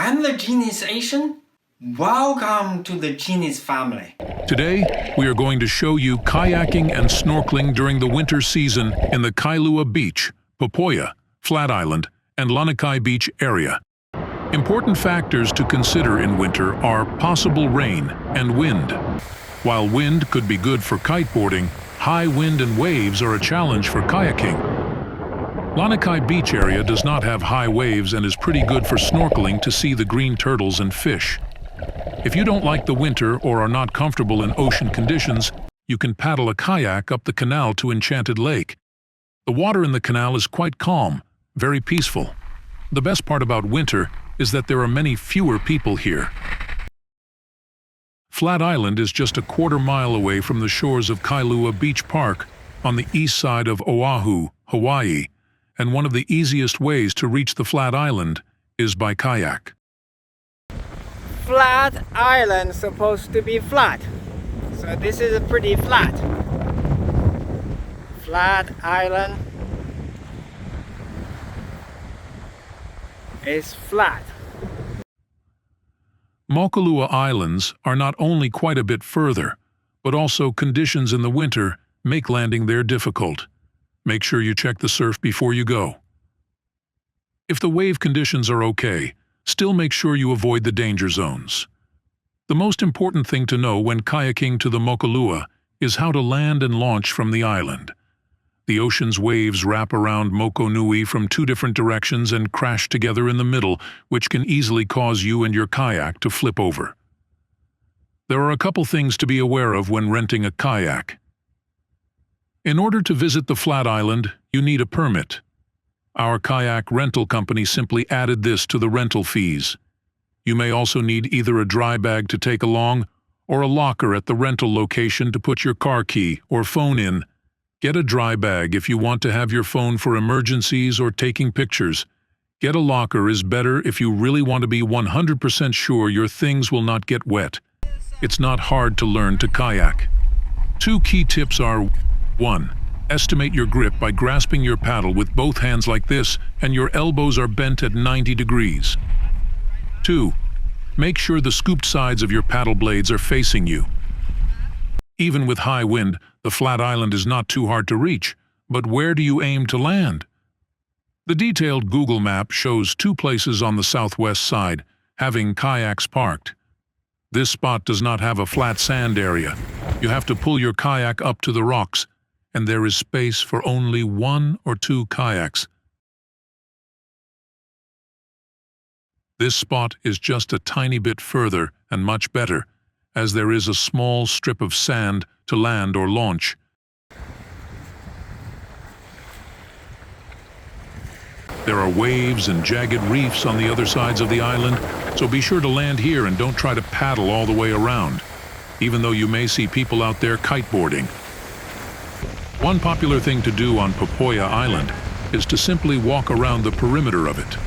I'm the Genius Asian. Welcome to the Genius family. Today, we are going to show you kayaking and snorkeling during the winter season in the Kailua Beach, Popoia, Flat Island, and Lanikai Beach area. Important factors to consider in winter are possible rain and wind. While wind could be good for kiteboarding, high wind and waves are a challenge for kayaking. Lanikai Beach area does not have high waves and is pretty good for snorkeling to see the green turtles and fish. If you don't like the winter or are not comfortable in ocean conditions, you can paddle a kayak up the canal to Enchanted Lake. The water in the canal is quite calm, very peaceful. The best part about winter is that there are many fewer people here. Flat Island is just a quarter-mile away from the shores of Kailua Beach Park on the east side of Oahu, Hawaii, and one of the easiest ways to reach the Flat Island is by kayak. Flat Island supposed to be flat, so this is a pretty flat. Flat Island is flat. Mokulua Islands are not only quite a bit further, but also conditions in the winter make landing there difficult. Make sure you check the surf before you go. If the wave conditions are okay, still make sure you avoid the danger zones. The most important thing to know when kayaking to the Mokulua is how to land and launch from the island. The ocean's waves wrap around Moko Nui from two different directions and crash together in the middle, which can easily cause you and your kayak to flip over. There are a couple things to be aware of when renting a kayak. In order to visit the Flat Island, you need a permit. Our kayak rental company simply added this to the rental fees. You may also need either a dry bag to take along or a locker at the rental location to put your car key or phone in. Get a dry bag if you want to have your phone for emergencies or taking pictures. Get a locker is better if you really want to be 100% sure your things will not get wet. It's not hard to learn to kayak. Two key tips are: 1. Estimate your grip by grasping your paddle with both hands like this and your elbows are bent at 90 degrees. 2. Make sure the scooped sides of your paddle blades are facing you. Even with high wind, the Flat Island is not too hard to reach, but where do you aim to land? The detailed Google map shows two places on the southwest side, having kayaks parked. This spot does not have a flat sand area. You have to pull your kayak up to the rocks, and there is space for only 1 or 2 kayaks. This spot is just a tiny bit further and much better, as there is a small strip of sand to land or launch. There are waves and jagged reefs on the other sides of the island, so be sure to land here and don't try to paddle all the way around, even though you may see people out there kiteboarding. One popular thing to do on Popoia Island is to simply walk around the perimeter of it.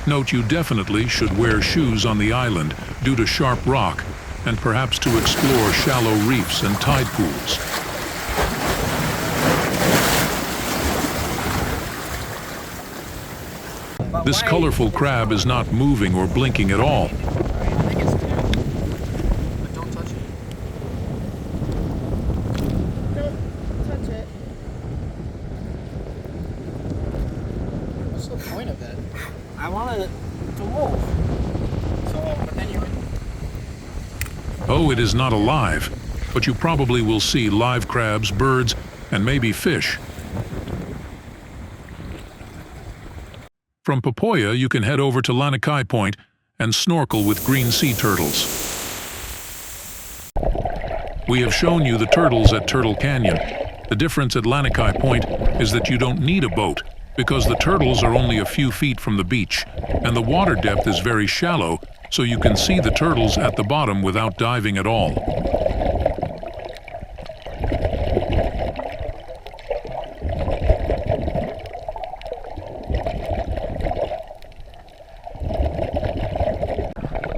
Note you definitely should wear shoes on the island due to sharp rock and perhaps to explore shallow reefs and tide pools. This colorful crab is not moving or blinking at all. What's the point of that? I wanted to move. But then you would... Oh, it is not alive, but you probably will see live crabs, birds, and maybe fish. From Popoia, you can head over to Lanikai Point and snorkel with green sea turtles. We have shown you the turtles at Turtle Canyon. The difference at Lanikai Point is that you don't need a boat, because the turtles are only a few feet from the beach, and the water depth is very shallow, so you can see the turtles at the bottom without diving at all.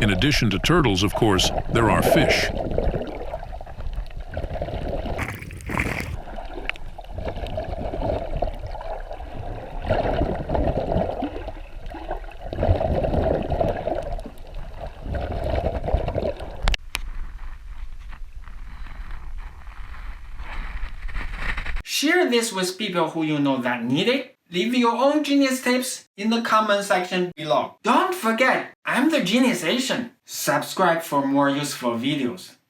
In addition to turtles, of course, there are fish. Share this with people who you know that need it. Leave your own genius tips in the comment section below. Don't forget, I'm the Genius Asian. Subscribe for more useful videos.